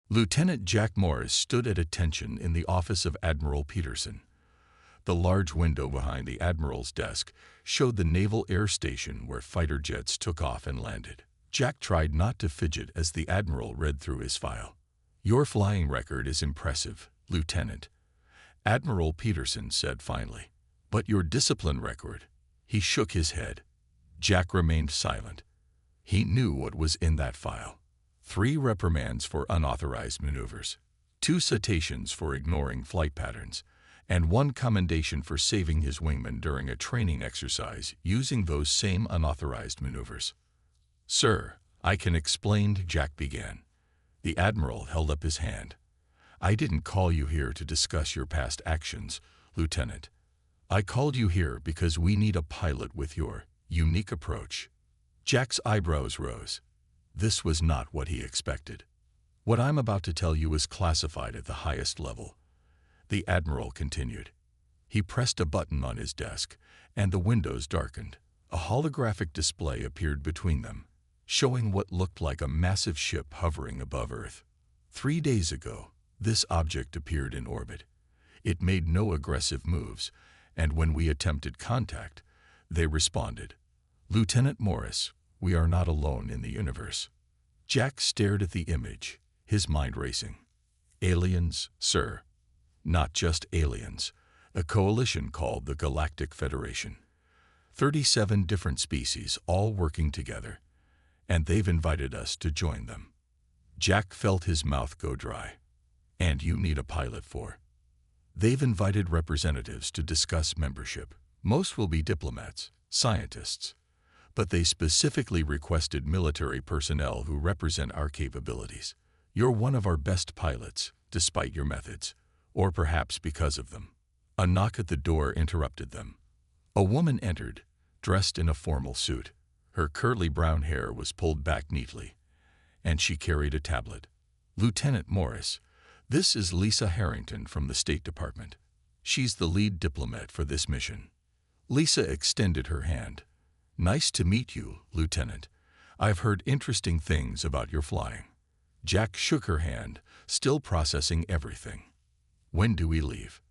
Lieutenant Jack Morris stood at attention in the office of Admiral Peterson. The large window behind the Admiral's desk showed the Naval Air Station where fighter jets took off and landed. Jack tried not to fidget as the Admiral read through his file. "Your flying record is impressive, Lieutenant," Admiral Peterson said finally. "But your discipline record—" He shook his head. Jack remained silent. He knew what was in that file. 3 reprimands for unauthorized maneuvers, 2 citations for ignoring flight patterns, and 1 commendation for saving his wingman during a training exercise using those same unauthorized maneuvers. "Sir, I can explain," Jack began. The Admiral held up his hand. "I didn't call you here to discuss your past actions, Lieutenant. I called you here because we need a pilot with your unique approach." Jack's eyebrows rose. This was not what he expected. "What I'm about to tell you is classified at the highest level," the Admiral continued. He pressed a button on his desk, and the windows darkened. A holographic display appeared between them, showing what looked like a massive ship hovering above Earth. 3 days ago, this object appeared in orbit. It made no aggressive moves, and when we attempted contact, they responded. "Lieutenant Morris, we are not alone in the universe." Jack stared at the image, his mind racing. "Aliens, sir. Not just aliens. A coalition called the Galactic Federation. 37 different species all working together, and they've invited us to join them." Jack felt his mouth go dry. "And you need a pilot for?" "They've invited representatives to discuss membership. Most will be diplomats, scientists. But they specifically requested military personnel who represent our capabilities. You're one of our best pilots, despite your methods, or perhaps because of them." A knock at the door interrupted them. A woman entered, dressed in a formal suit. Her curly brown hair was pulled back neatly, and she carried a tablet. "Lieutenant Morris, this is Lisa Harrington from the State Department. She's the lead diplomat for this mission." Lisa extended her hand. "Nice to meet you, Lieutenant. I've heard interesting things about your flying." Jack shook her hand, still processing everything. "When do we leave?"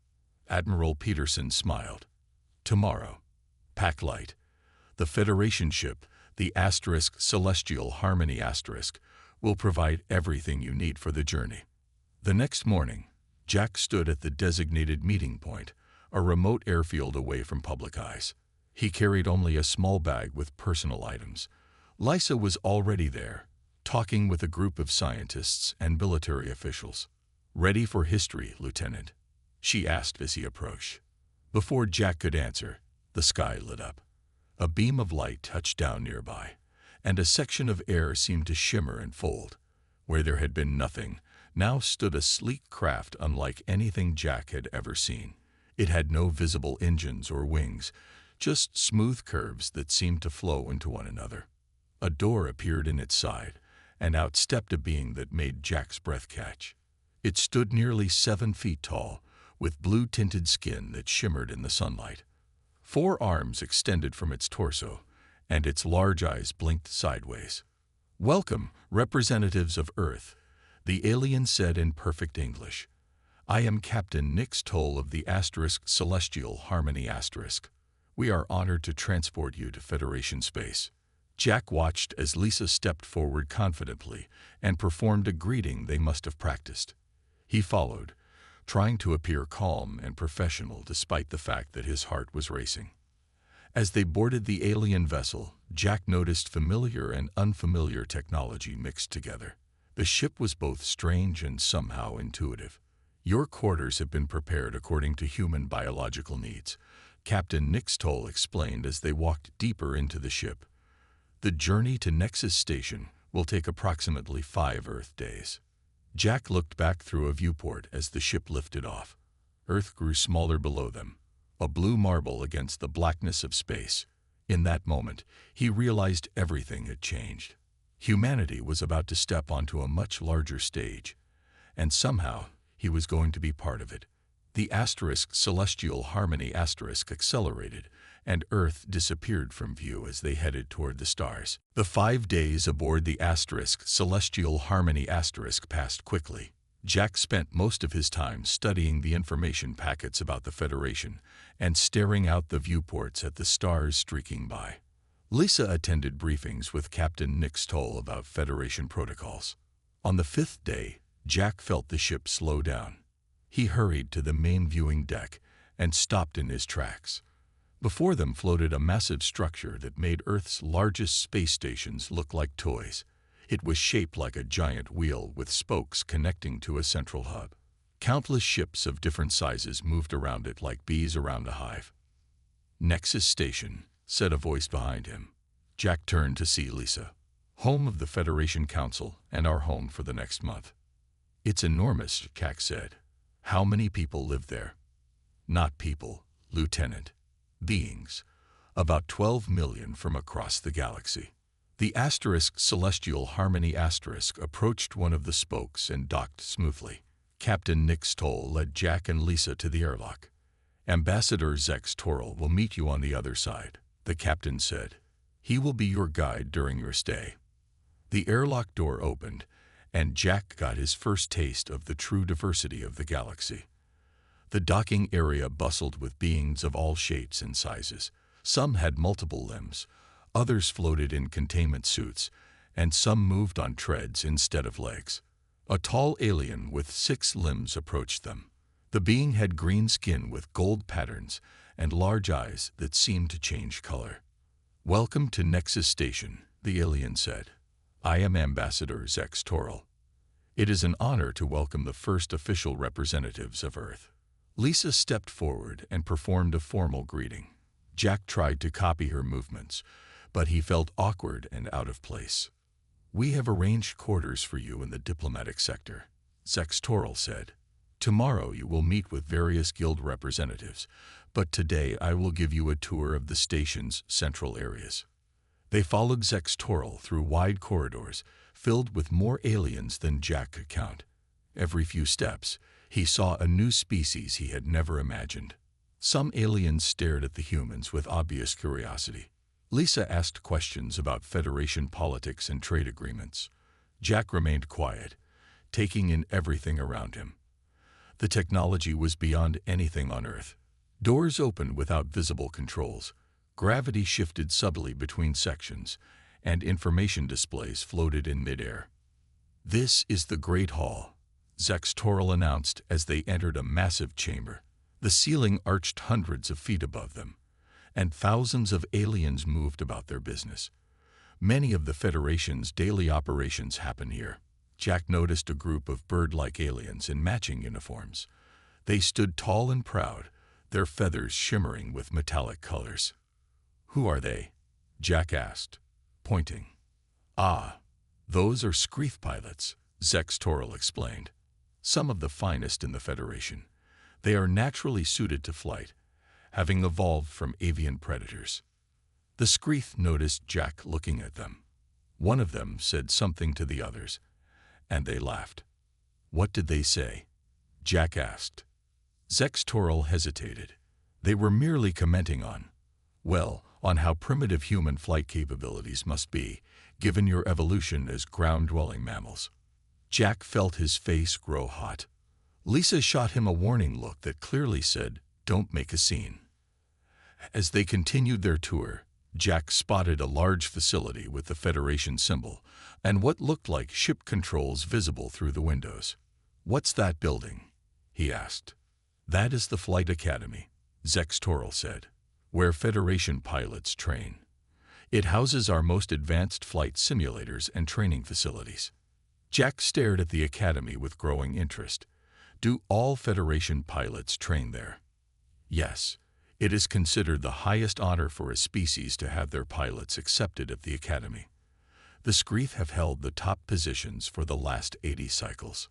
Admiral Peterson smiled. "Tomorrow. Pack light. The Federation ship, the Celestial Harmony *, will provide everything you need for the journey." The next morning, Jack stood at the designated meeting point, a remote airfield away from public eyes. He carried only a small bag with personal items. Lisa was already there, talking with a group of scientists and military officials. "Ready for history, Lieutenant?" she asked as he approached. Before Jack could answer, the sky lit up. A beam of light touched down nearby, and a section of air seemed to shimmer and fold. Where there had been nothing, now stood a sleek craft unlike anything Jack had ever seen. It had no visible engines or wings, just smooth curves that seemed to flow into one another. A door appeared in its side, and out stepped a being that made Jack's breath catch. It stood nearly 7 feet tall, with blue-tinted skin that shimmered in the sunlight. 4 arms extended from its torso, and its large eyes blinked sideways. "Welcome, representatives of Earth," the alien said in perfect English. "I am Captain Nix Toll of the Celestial Harmony *. We are honored to transport you to Federation space." Jack watched as Lisa stepped forward confidently and performed a greeting they must have practiced. He followed, trying to appear calm and professional despite the fact that his heart was racing. As they boarded the alien vessel, Jack noticed familiar and unfamiliar technology mixed together. The ship was both strange and somehow intuitive. "Your quarters have been prepared according to human biological needs," Captain Nix Toll explained as they walked deeper into the ship. "The journey to Nexus Station will take approximately 5 Earth days." Jack looked back through a viewport as the ship lifted off. Earth grew smaller below them, a blue marble against the blackness of space. In that moment, he realized everything had changed. Humanity was about to step onto a much larger stage, and somehow he was going to be part of it. The Celestial Harmony * accelerated, and Earth disappeared from view as they headed toward the stars. The 5 days aboard the Celestial Harmony passed quickly. Jack spent most of his time studying the information packets about the Federation and staring out the viewports at the stars streaking by. Lisa attended briefings with Captain Nick Stoll about Federation protocols. On the 5th day, Jack felt the ship slow down. He hurried to the main viewing deck and stopped in his tracks. Before them floated a massive structure that made Earth's largest space stations look like toys. It was shaped like a giant wheel with spokes connecting to a central hub. Countless ships of different sizes moved around it like bees around a hive. "Nexus Station," said a voice behind him. Jack turned to see Lisa. "Home of the Federation Council and our home for the next month." "It's enormous," Jack said. "How many people live there?" "Not people, Lieutenant. Beings. About 12 million from across the galaxy." The Celestial Harmony approached one of the spokes and docked smoothly. Captain Nick Stoll led Jack and Lisa to the airlock. "Ambassador Zex Toril will meet you on the other side," the captain said. "He will be your guide during your stay." The airlock door opened, and Jack got his first taste of the true diversity of the galaxy. The docking area bustled with beings of all shapes and sizes. Some had multiple limbs, others floated in containment suits, and some moved on treads instead of legs. A tall alien with 6 limbs approached them. The being had green skin with gold patterns and large eyes that seemed to change color. "Welcome to Nexus Station," the alien said. "I am Ambassador Zex Toril. It is an honor to welcome the first official representatives of Earth." Lisa stepped forward and performed a formal greeting. Jack tried to copy her movements, but he felt awkward and out of place. "We have arranged quarters for you in the diplomatic sector," Zex Toril said. "Tomorrow you will meet with various guild representatives, but today I will give you a tour of the station's central areas." They followed Zex Toril through wide corridors filled with more aliens than Jack could count. Every few steps, he saw a new species he had never imagined. Some aliens stared at the humans with obvious curiosity. Lisa asked questions about Federation politics and trade agreements. Jack remained quiet, taking in everything around him. The technology was beyond anything on Earth. Doors opened without visible controls. Gravity shifted subtly between sections, and information displays floated in midair. "This is the Great Hall," Zex Toril announced as they entered a massive chamber. The ceiling arched hundreds of feet above them, and thousands of aliens moved about their business. Many of the Federation's daily operations happen here. Jack noticed a group of bird-like aliens in matching uniforms. They stood tall and proud, their feathers shimmering with metallic colors. "Who are they?" Jack asked, pointing. "Ah, those are Screeth pilots," Zex Toril explained. "Some of the finest in the Federation. They are naturally suited to flight, having evolved from avian predators." The Screeth noticed Jack looking at them. One of them said something to the others, and they laughed. "What did they say?" Jack asked. Zex Toril hesitated. They were merely commenting on how primitive human flight capabilities must be, given your evolution as ground-dwelling mammals. Jack felt his face grow hot. Lisa shot him a warning look that clearly said, "Don't make a scene." As they continued their tour, Jack spotted a large facility with the Federation symbol and what looked like ship controls visible through the windows. "What's that building?" he asked. "That is the Flight Academy," Zex Toril said, "where Federation pilots train. It houses our most advanced flight simulators and training facilities." Jack stared at the academy with growing interest. "Do all Federation pilots train there?" "Yes. It is considered the highest honor for a species to have their pilots accepted at the academy. The Screeth have held the top positions for the last 80 cycles."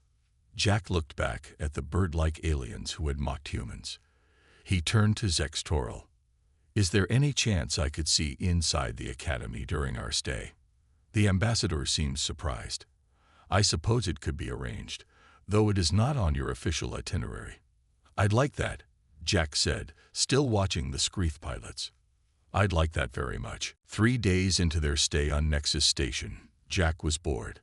Jack looked back at the bird-like aliens who had mocked humans. He turned to Zex Toril. "Is there any chance I could see inside the academy during our stay?" The ambassador seemed surprised. "I suppose it could be arranged, though it is not on your official itinerary." "I'd like that," Jack said, still watching the Screeth pilots. I'd like that very much. 3 days into their stay on Nexus Station, Jack was bored.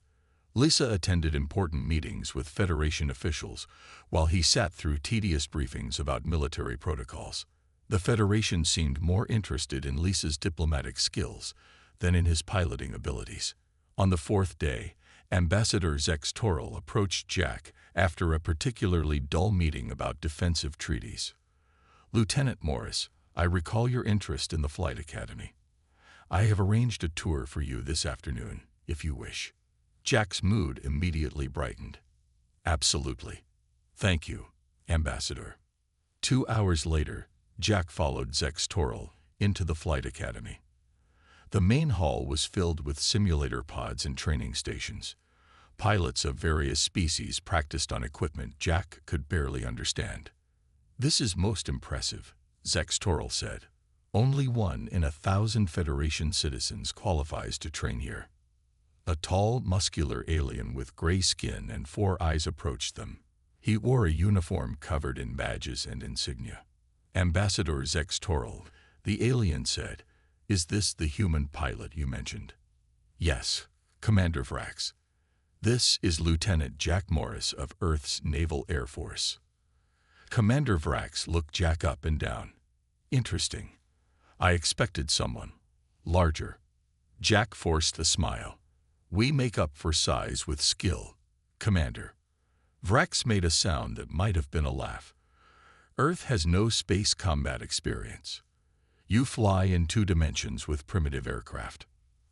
Lisa attended important meetings with Federation officials while he sat through tedious briefings about military protocols. The Federation seemed more interested in Lisa's diplomatic skills than in his piloting abilities. On the 4th day, Ambassador Zex Toril approached Jack after a particularly dull meeting about defensive treaties. "Lieutenant Morris, I recall your interest in the Flight Academy. I have arranged a tour for you this afternoon, if you wish." Jack's mood immediately brightened. "Absolutely. Thank you, Ambassador." 2 hours later, Jack followed Zex Toril into the Flight Academy. The main hall was filled with simulator pods and training stations. Pilots of various species practiced on equipment Jack could barely understand. "This is most impressive," Zex Toril said. "Only 1 in 1,000 Federation citizens qualifies to train here." A tall, muscular alien with gray skin and 4 eyes approached them. He wore a uniform covered in badges and insignia. "Ambassador Zex Toril," the alien said, "is this the human pilot you mentioned?" "Yes, Commander Vrax. This is Lieutenant Jack Morris of Earth's Naval Air Force." Commander Vrax looked Jack up and down. "Interesting. I expected someone larger." Jack forced a smile. "We make up for size with skill, Commander." Vrax made a sound that might have been a laugh. "Earth has no space combat experience. You fly in 2 dimensions with primitive aircraft."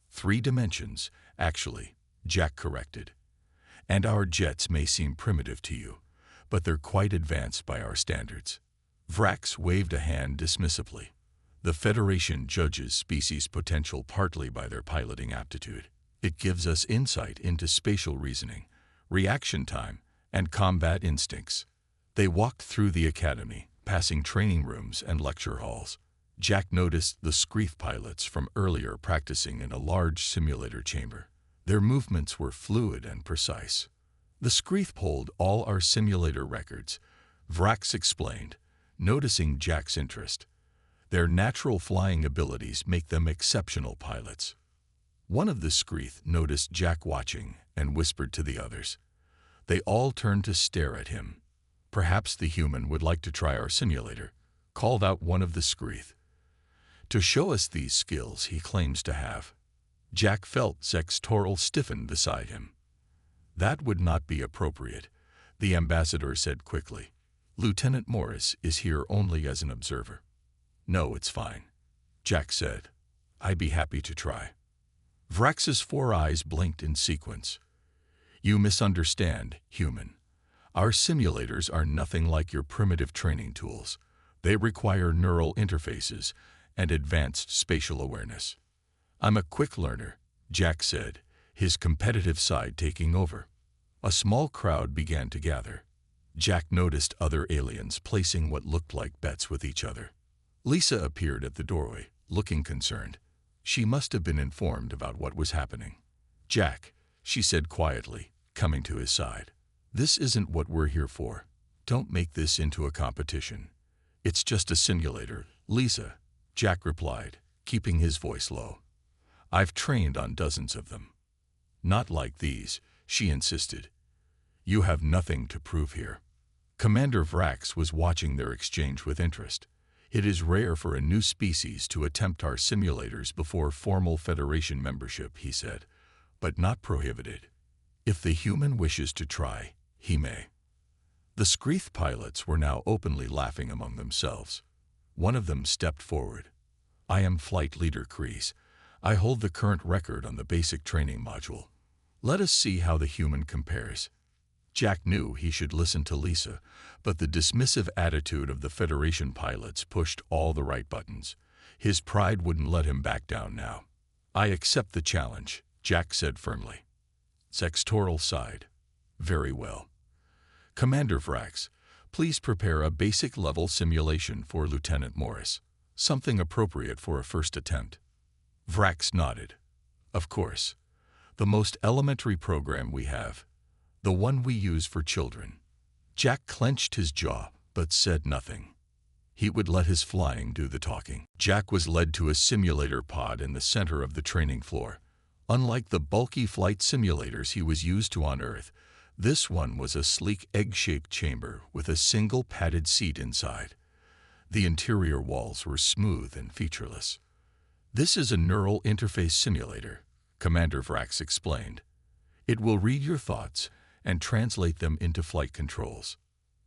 3 dimensions, actually," Jack corrected. "And our jets may seem primitive to you, but they're quite advanced by our standards." Vrax waved a hand dismissively. "The Federation judges species potential partly by their piloting aptitude. It gives us insight into spatial reasoning, reaction time, and combat instincts." They walked through the academy, passing training rooms and lecture halls. Jack noticed the Screef pilots from earlier practicing in a large simulator chamber. Their movements were fluid and precise. "The Screef hold all our simulator records," Vrax explained, noticing Jack's interest. "Their natural flying abilities make them exceptional pilots." One of the Screef noticed Jack watching and whispered to the others. They all turned to stare at him. "Perhaps the human would like to try our simulator," called out one of the Screef. "To show us these skills he claims to have." Jack felt Zex Toril stiffen beside him. "That would not be appropriate," the ambassador said quickly. "Lieutenant Morris is here only as an observer." "No, it's fine," Jack said. "I'd be happy to try." Vrax's 4 eyes blinked in sequence. "You misunderstand, human. Our simulators are nothing like your primitive training tools. They require neural interfaces and advanced spatial awareness." "I'm a quick learner," Jack said, his competitive side taking over. A small crowd began to gather. Jack noticed other aliens placing what looked like bets with each other. Lisa appeared at the doorway, looking concerned. She must have been informed about what was happening. "Jack," she said quietly, coming to his side. "This isn't what we're here for. Don't make this into a competition. It's just a simulator, Lisa," Jack replied, keeping his voice low. "I've trained on dozens of them." "Not like these," she insisted. "You have nothing to prove here." Commander Vrax was watching their exchange with interest. "It is rare for a new species to attempt our simulators before formal Federation membership," he said, "but not prohibited. If the human wishes to try, he may." The Screef pilots were now openly laughing among themselves. One of them stepped forward. "I am Flight Leader Kreese. I hold the current record on the basic training module. Let us see how the human compares." Jack knew he should listen to Lisa, but the dismissive attitude of the Federation pilots pushed all the right buttons. His pride wouldn't let him back down now. "I accept the challenge," Jack said firmly. Zex Toril sighed. "Very well. Commander Vrax, please prepare a basic-level simulation for Lieutenant Morris, something appropriate for a first attempt." Vrax nodded. "Of course. The most elementary program we have. The one we use for children." Jack clenched his jaw, but said nothing. He would let his flying do the talking. Jack was led to a simulator pod in the center of the training floor. Unlike the bulky flight simulators he was used to on Earth, this one was a sleek egg-shaped chamber with a single padded seat inside. The interior walls were smooth and featureless. "This is a neural interface simulator," Commander Vrax explained. "It will read your thoughts and translate them into flight controls."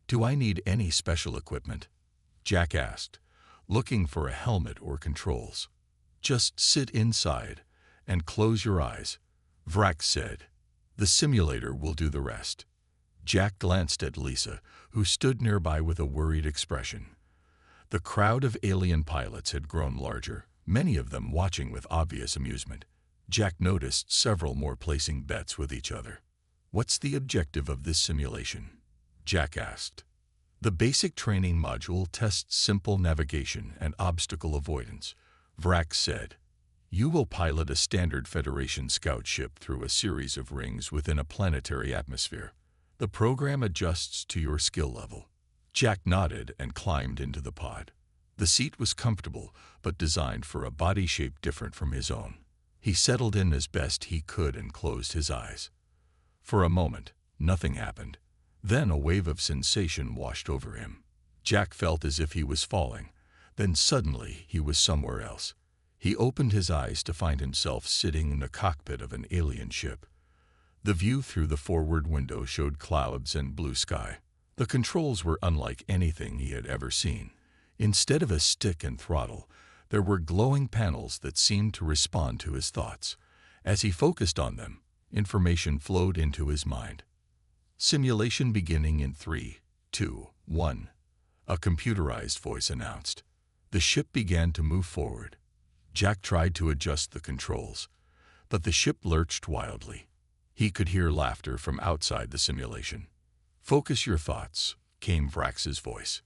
"Do I need any special equipment?" Jack asked, looking for a helmet or controls. "Just sit inside and close your eyes," Vrax said. "The simulator will do the rest." Jack glanced at Lisa, who stood nearby with a worried expression. The crowd of alien pilots had grown larger, many of them watching with obvious amusement. Jack noticed several more placing bets with each other. "What's the objective of this simulation?" Jack asked. "The basic training module tests simple navigation and obstacle avoidance," Vrax said. "You will pilot a standard Federation scout ship through a series of rings within a planetary atmosphere. The program adjusts to your skill level." Jack nodded and climbed into the pod. The seat was comfortable, but designed for a body shape different from his own. He settled in as best he could and closed his eyes. For a moment, nothing happened. Then a wave of sensation washed over him. Jack felt as if he was falling. Then suddenly he was somewhere else. He opened his eyes to find himself sitting in the cockpit of an alien ship. The view through the forward window showed clouds and blue sky. The controls were unlike anything he had ever seen. Instead of a stick and throttle, there were glowing panels that seemed to respond to his thoughts. As he focused on them, information flowed into his mind. "Simulation beginning in 3, 2, 1, a computerized voice announced. The ship began to move forward. Jack tried to adjust the controls, but the ship lurched wildly. He could hear laughter from outside the simulation. "Focus your thoughts," came Vrax's voice.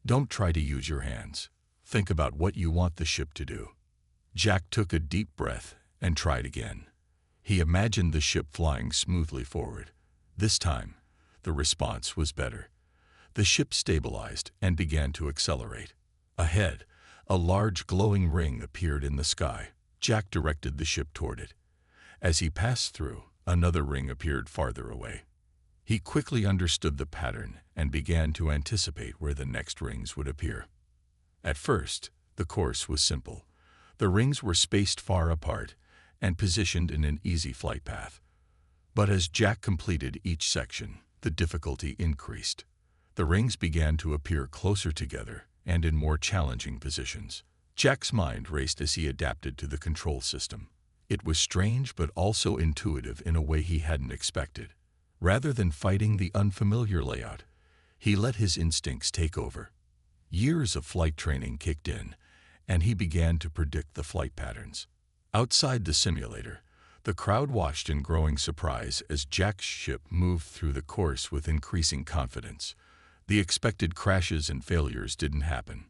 "Don't try to use your hands. Think about what you want the ship to do." Jack took a deep breath and tried again. He imagined the ship flying smoothly forward. This time, the response was better. The ship stabilized and began to accelerate. Ahead, a large glowing ring appeared in the sky. Jack directed the ship toward it. As he passed through, another ring appeared farther away. He quickly understood the pattern and began to anticipate where the next rings would appear. At first, the course was simple. The rings were spaced far apart and positioned in an easy flight path. But as Jack completed each section, the difficulty increased. The rings began to appear closer together and in more challenging positions. Jack's mind raced as he adapted to the control system. It was strange but also intuitive in a way he hadn't expected. Rather than fighting the unfamiliar layout, he let his instincts take over. Years of flight training kicked in, and he began to predict the flight patterns. Outside the simulator, the crowd watched in growing surprise as Jack's ship moved through the course with increasing confidence. The expected crashes and failures didn't happen.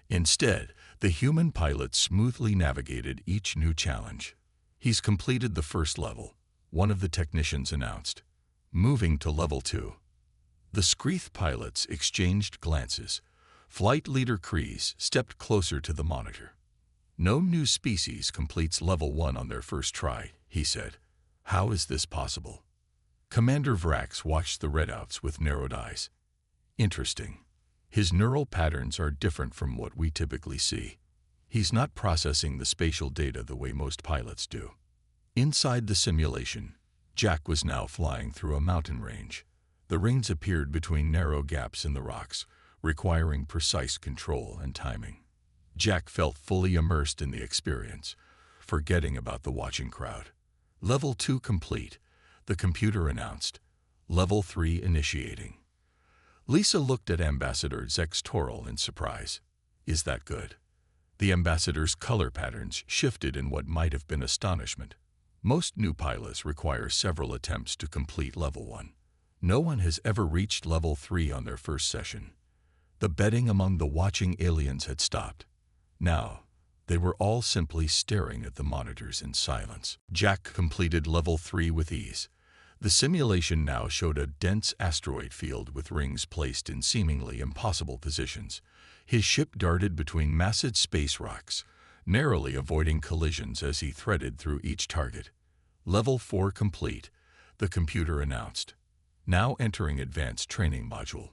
Instead, the human pilot smoothly navigated each new challenge. "He's completed the first level," one of the technicians announced. "Moving to level 2. The Screeth pilots exchanged glances. Flight leader Kreese stepped closer to the monitor. "No new species completes level 1 on their first try," he said. "How is this possible?" Commander Vrax watched the readouts with narrowed eyes. "Interesting. His neural patterns are different from what we typically see. He's not processing the spatial data the way most pilots do." Inside the simulation, Jack was now flying through a mountain range. The rings appeared between narrow gaps in the rocks, requiring precise control and timing. Jack felt fully immersed in the experience, forgetting about the watching crowd. "Level 2 complete," the computer announced. "Level 3 initiating." Lisa looked at Ambassador Zex Toril in surprise. "Is that good?" The ambassador's color patterns shifted in what might have been astonishment. Most new pilots require several attempts to complete level 1. No one has ever reached level 3 on their first session. The betting among the watching aliens had stopped. Now, they were all simply staring at the monitors in silence. Jack completed level 3 with ease. The simulation now showed a dense asteroid field with rings placed in seemingly impossible positions. His ship darted between massive space rocks, narrowly avoiding collisions as he threaded through each target. Level 4 complete, the computer announced. Now entering advanced training module.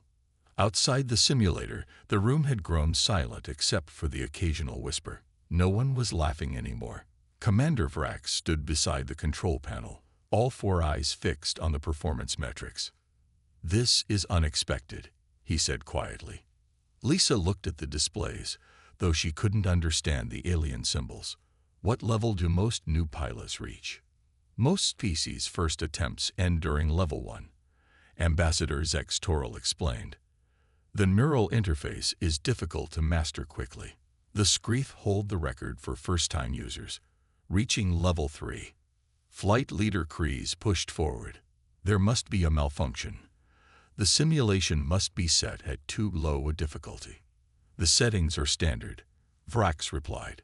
Outside the simulator, the room had grown silent except for the occasional whisper. No one was laughing anymore. Commander Vrax stood beside the control panel, all four eyes fixed on the performance metrics. "This is unexpected," he said quietly. Lisa looked at the displays, though she couldn't understand the alien symbols. What level do most new pilots reach? Most species' first attempts end during level 1, Ambassador Zex Toral explained. The neural interface is difficult to master quickly. The Screef hold the record for first-time users, reaching level 3. Flight leader Kreese pushed forward. There must be a malfunction. The simulation must be set at too low a difficulty. The settings are standard, Vrax replied.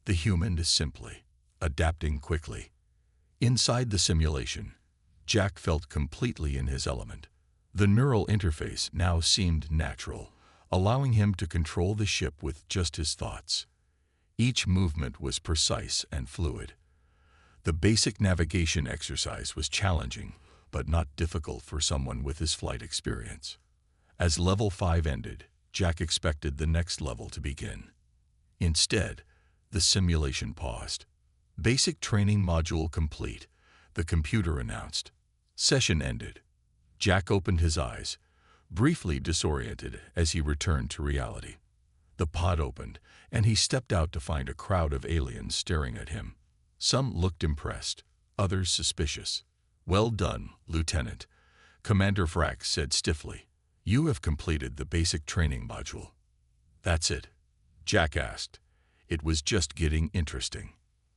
The human is simply adapting quickly. Inside the simulation, Jack felt completely in his element. The neural interface now seemed natural, allowing him to control the ship with just his thoughts. Each movement was precise and fluid. The basic navigation exercise was challenging, but not difficult for someone with his flight experience. As level 5 ended, Jack expected the next level to begin. Instead, the simulation paused. Basic training module complete, the computer announced. Session ended. Jack opened his eyes, briefly disoriented as he returned to reality. The pod opened, and he stepped out to find a crowd of aliens staring at him. Some looked impressed, others suspicious. "Well done, Lieutenant," Commander Vrax said stiffly. "You have completed the basic training module." "That's it?" Jack asked. It was just getting interesting.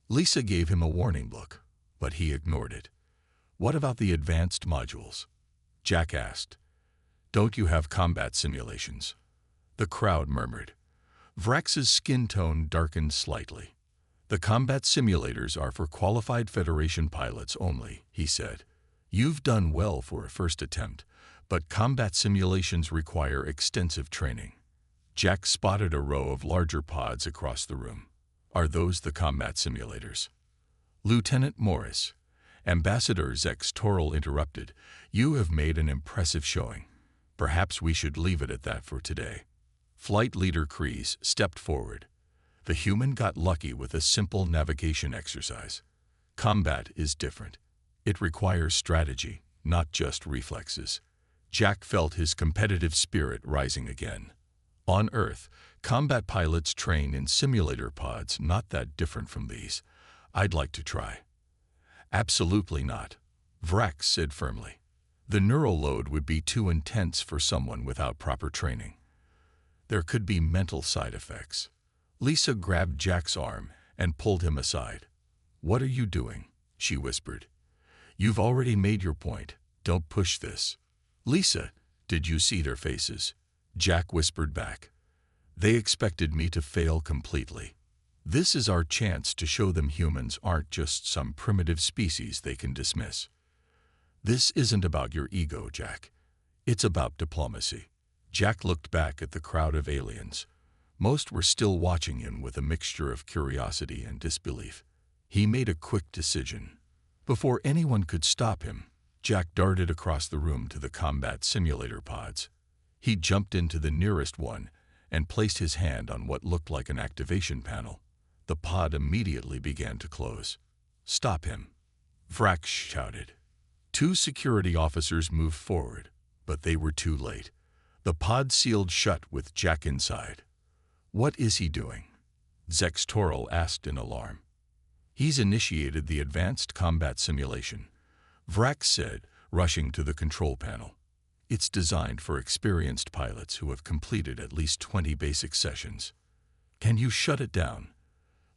Lisa gave him a warning look, but he ignored it. "What about the advanced modules?" Jack asked. "Don't you have combat simulations?" The crowd murmured. Vrax's skin tone darkened slightly. "The combat simulators are for qualified Federation pilots only," he said. "You've done well for a first attempt, but combat simulations require extensive training." Jack spotted a row of larger pods across the room. "Are those the combat simulators?" "Lieutenant Morris," Ambassador Zex Toral interrupted, "you have made an impressive showing. Perhaps we should leave it at that for today." Flight leader Kreese stepped forward. "The human got lucky with a simple navigation exercise. Combat is different. It requires strategy, not just reflexes." Jack felt his competitive spirit rising again. On Earth, combat pilots train in simulator pods not that different from these. "I'd like to try." "Absolutely not," Vrax said firmly. "The neural load would be too intense for someone without proper training. There could be mental side effects." Lisa grabbed Jack's arm and pulled him aside. "What are you doing?" she whispered. "You've already made your point. Don't push this." "Lisa, did you see their faces?" Jack whispered back. "They expected me to fail completely. This is our chance to show them humans aren't just some primitive species they can dismiss. This isn't about your ego, Jack. It's about diplomacy." Jack looked back at the crowd of aliens. Most were still watching him with a mixture of curiosity and disbelief. He made a quick decision. Before anyone could stop him, Jack darted across the room to the combat simulator pods. He jumped into the nearest one and placed his hand on what looked like an activation panel. The pod immediately began to close. "Stop him," Vrax shouted. Two security officers moved forward, but they were too late. The pod sealed shut with Jack inside. "What is he doing?" Zex Toral asked in alarm. "He's initiated the advanced combat simulation," Vrax said, rushing to the control panel. "It's designed for experienced pilots who have completed at least 20 basic sessions." "Can you shut it down?"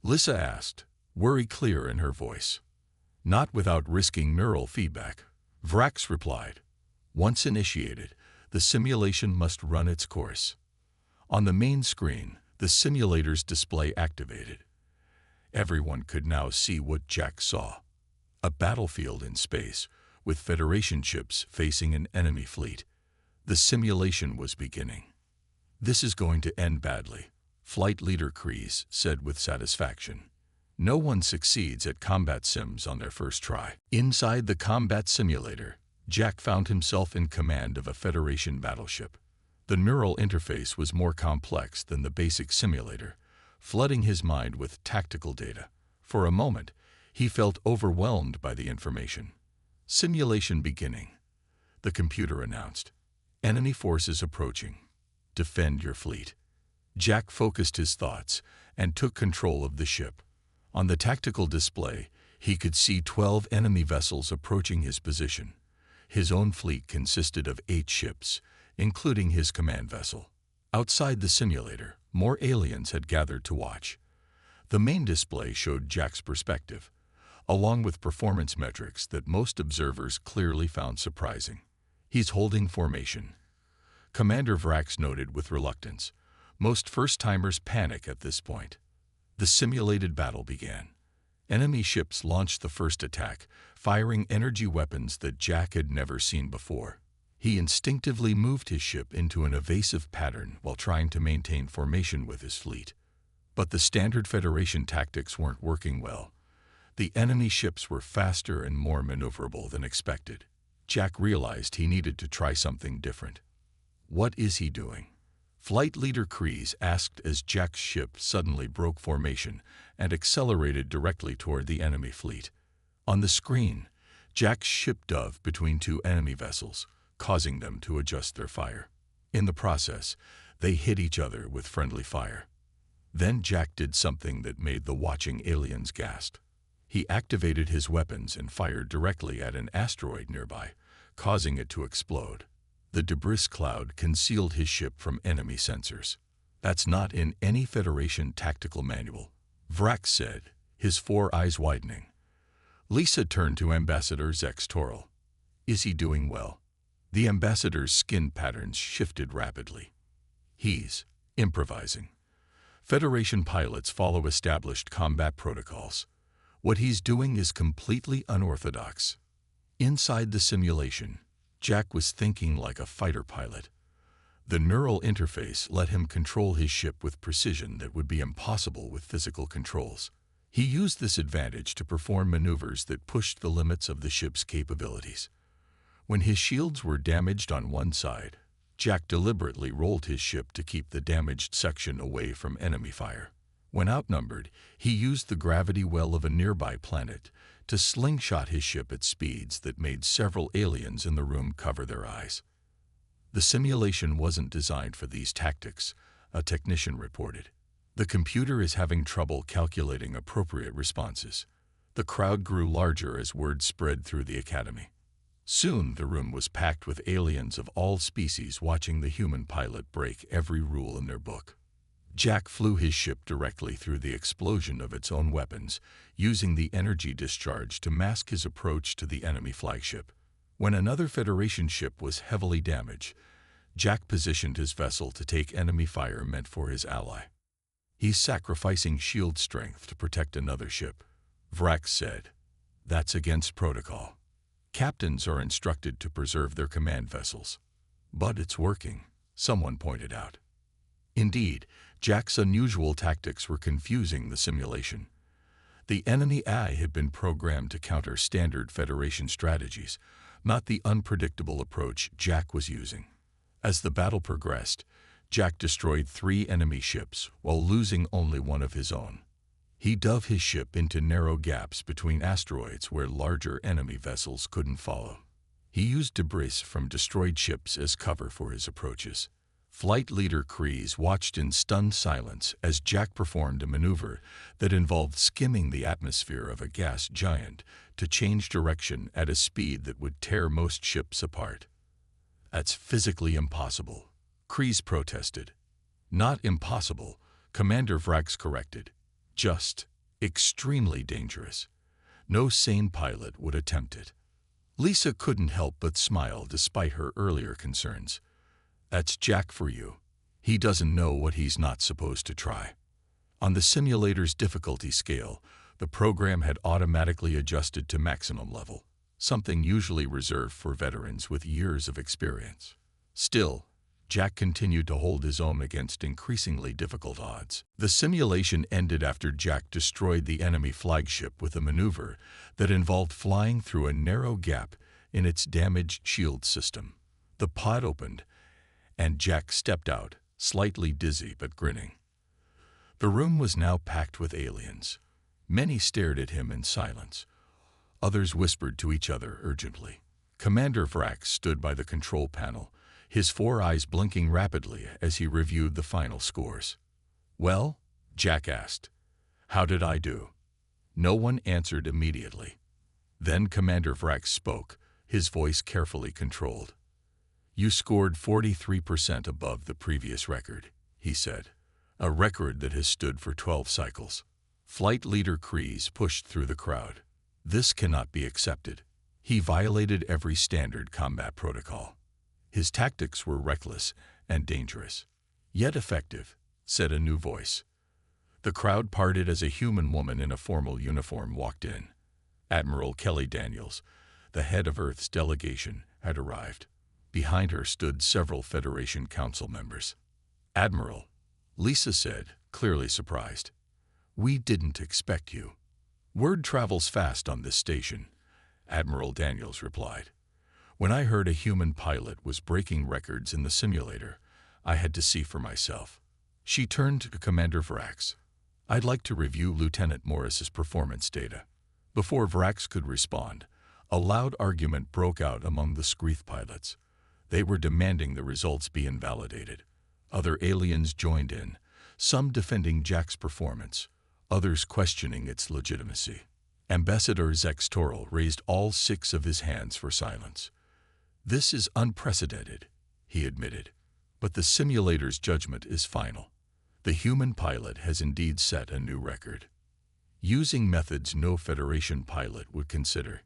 Lisa asked, worry clear in her voice. "Not without risking neural feedback," Vrax replied. "Once initiated, the simulation must run its course." On the main screen, the simulator's display activated. Everyone could now see what Jack saw. A battlefield in space, with Federation ships facing an enemy fleet. The simulation was beginning. "This is going to end badly," Flight Leader Kreese said with satisfaction. No one succeeds at combat sims on their first try. Inside the combat simulator, Jack found himself in command of a Federation battleship. The neural interface was more complex than the basic simulator, flooding his mind with tactical data. For a moment, he felt overwhelmed by the information. "Simulation beginning," the computer announced. "Enemy forces approaching. Defend your fleet." Jack focused his thoughts and took control of the ship. On the tactical display, he could see 12 enemy vessels approaching his position. His own fleet consisted of 8 ships, including his command vessel. Outside the simulator, more aliens had gathered to watch. The main display showed Jack's perspective, along with performance metrics that most observers clearly found surprising. "He's holding formation," Commander Vrax noted with reluctance. Most first-timers panic at this point. The simulated battle began. Enemy ships launched the first attack, firing energy weapons that Jack had never seen before. He instinctively moved his ship into an evasive pattern while trying to maintain formation with his fleet. But the standard Federation tactics weren't working well. The enemy ships were faster and more maneuverable than expected. Jack realized he needed to try something different. "What is he doing?" Flight Leader Kreese asked as Jack's ship suddenly broke formation and accelerated directly toward the enemy fleet. On the screen, Jack's ship dove between 2 enemy vessels, causing them to adjust their fire. In the process, they hit each other with friendly fire. Then Jack did something that made the watching aliens gasp. He activated his weapons and fired directly at an asteroid nearby, causing it to explode. The debris cloud concealed his ship from enemy sensors. "That's not in any Federation tactical manual," Vrax said, his 4 eyes widening. Lisa turned to Ambassador Zex Toril. "Is he doing well?" The ambassador's skin patterns shifted rapidly. "He's improvising. Federation pilots follow established combat protocols. What he's doing is completely unorthodox." Inside the simulation, Jack was thinking like a fighter pilot. The neural interface let him control his ship with precision that would be impossible with physical controls. He used this advantage to perform maneuvers that pushed the limits of the ship's capabilities. When his shields were damaged on one side, Jack deliberately rolled his ship to keep the damaged section away from enemy fire. When outnumbered, he used the gravity well of a nearby planet to slingshot his ship at speeds that made several aliens in the room cover their eyes. "The simulation wasn't designed for these tactics," a technician reported. "The computer is having trouble calculating appropriate responses." The crowd grew larger as word spread through the academy. Soon the room was packed with aliens of all species watching the human pilot break every rule in their book. Jack flew his ship directly through the explosion of its own weapons, using the energy discharge to mask his approach to the enemy flagship. When another Federation ship was heavily damaged, Jack positioned his vessel to take enemy fire meant for his ally. "He's sacrificing shield strength to protect another ship," Vrax said. "That's against protocol. Captains are instructed to preserve their command vessels." "But it's working," someone pointed out. Indeed, Jack's unusual tactics were confusing the simulation. The enemy AI had been programmed to counter standard Federation strategies, not the unpredictable approach Jack was using. As the battle progressed, Jack destroyed 3 enemy ships while losing only one of his own. He dove his ship into narrow gaps between asteroids where larger enemy vessels couldn't follow. He used debris from destroyed ships as cover for his approaches. Flight Leader Kreese watched in stunned silence as Jack performed a maneuver that involved skimming the atmosphere of a gas giant to change direction at a speed that would tear most ships apart. "That's physically impossible," Kreese protested. "Not impossible," Commander Vrax corrected. "Just extremely dangerous. No sane pilot would attempt it." Lisa couldn't help but smile despite her earlier concerns. "That's Jack for you. He doesn't know what he's not supposed to try." On the simulator's difficulty scale, the program had automatically adjusted to maximum level, something usually reserved for veterans with years of experience. Still, Jack continued to hold his own against increasingly difficult odds. The simulation ended after Jack destroyed the enemy flagship with a maneuver that involved flying through a narrow gap in its damaged shield system. The pod opened, and Jack stepped out, slightly dizzy but grinning. The room was now packed with aliens. Many stared at him in silence. Others whispered to each other urgently. Commander Vrax stood by the control panel, his 4 eyes blinking rapidly as he reviewed the final scores. "Well?" Jack asked. "How did I do?" No one answered immediately. Then Commander Vrax spoke, his voice carefully controlled. "You scored 43% above the previous record," he said, "a record that has stood for 12 cycles." Flight Leader Kreese pushed through the crowd. "This cannot be accepted. He violated every standard combat protocol. His tactics were reckless and dangerous, yet effective," said a new voice. The crowd parted as a human woman in a formal uniform walked in. Admiral Kelly Daniels, the head of Earth's delegation, had arrived. Behind her stood several Federation Council members. "Admiral," Lisa said, clearly surprised. "We didn't expect you." "Word travels fast on this station," Admiral Daniels replied. "When I heard a human pilot was breaking records in the simulator, I had to see for myself." She turned to Commander Vrax. "I'd like to review Lieutenant Morris's performance data." Before Vrax could respond, a loud argument broke out among the Screeth pilots. They were demanding the results be invalidated. Other aliens joined in, some defending Jack's performance, others questioning its legitimacy. Ambassador Zex Toril raised all 6 of his hands for silence. "This is unprecedented," he admitted, "but the simulator's judgment is final. The human pilot has indeed set a new record, using methods no Federation pilot would consider."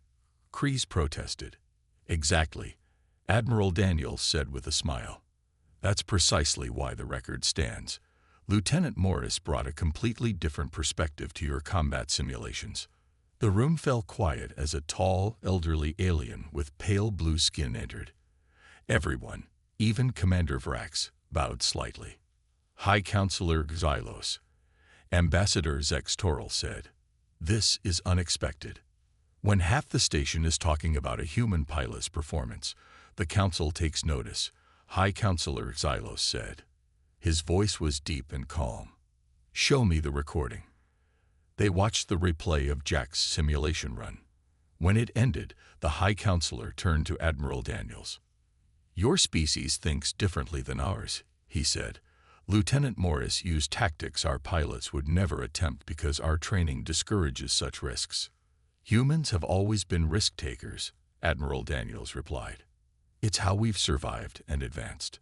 Kreese protested. "Exactly," Admiral Daniels said with a smile. "That's precisely why the record stands. Lieutenant Morris brought a completely different perspective to your combat simulations." The room fell quiet as a tall, elderly alien with pale blue skin entered. Everyone, even Commander Vrax, bowed slightly. "High Counselor Xylos," Ambassador Zex Toril said, "this is unexpected. When half the station is talking about a human pilot's performance, the Council takes notice," High Counselor Xylos said. His voice was deep and calm. "Show me the recording." They watched the replay of Jack's simulation run. When it ended, the High Counselor turned to Admiral Daniels. "Your species thinks differently than ours," he said. "Lieutenant Morris used tactics our pilots would never attempt because our training discourages such risks." "Humans have always been risk-takers," Admiral Daniels replied. "It's how we've survived and advanced."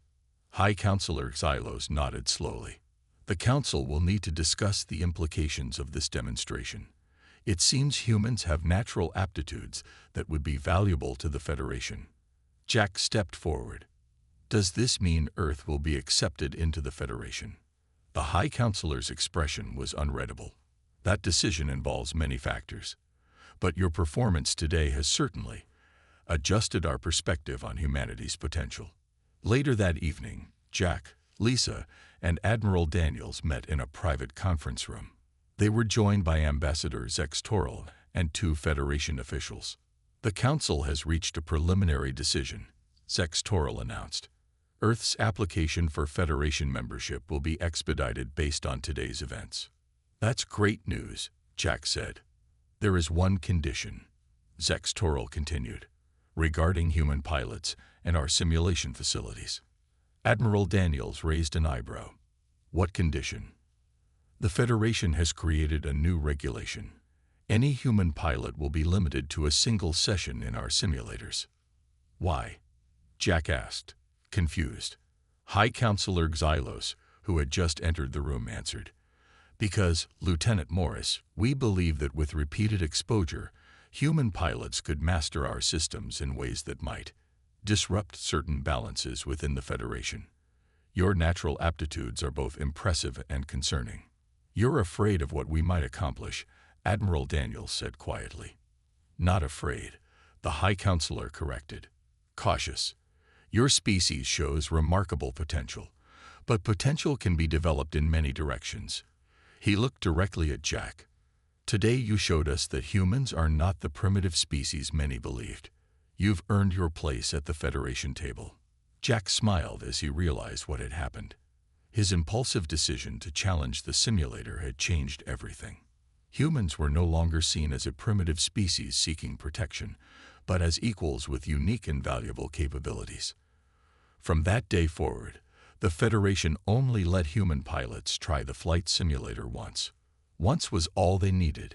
High Counselor Xylos nodded slowly. "The Council will need to discuss the implications of this demonstration. It seems humans have natural aptitudes that would be valuable to the Federation." Jack stepped forward. "Does this mean Earth will be accepted into the Federation?" The High Counselor's expression was unreadable. "That decision involves many factors. But your performance today has certainly adjusted our perspective on humanity's potential." Later that evening, Jack, Lisa, and Admiral Daniels met in a private conference room. They were joined by Ambassador Zex Toril and 2 Federation officials. "The Council has reached a preliminary decision," Zex Toril announced. "Earth's application for Federation membership will be expedited based on today's events." "That's great news," Jack said. "There is one condition," Zex Toril continued, "regarding human pilots and our simulation facilities." Admiral Daniels raised an eyebrow. "What condition?" "The Federation has created a new regulation. Any human pilot will be limited to a single session in our simulators." "Why?" Jack asked, confused. High Counselor Xylos, who had just entered the room, answered, "Because, Lieutenant Morris, we believe that with repeated exposure, human pilots could master our systems in ways that might disrupt certain balances within the Federation. Your natural aptitudes are both impressive and concerning." "You're afraid of what we might accomplish," Admiral Daniels said quietly. "Not afraid," the High Counselor corrected. "Cautious. Your species shows remarkable potential, but potential can be developed in many directions. He looked directly at Jack. Today you showed us that humans are not the primitive species many believed. You've earned your place at the Federation table. Jack smiled as he realized what had happened. His impulsive decision to challenge the simulator had changed everything. Humans were no longer seen as a primitive species seeking protection, but as equals with unique and valuable capabilities. From that day forward, the Federation only let human pilots try the flight simulator once. Once was all they needed.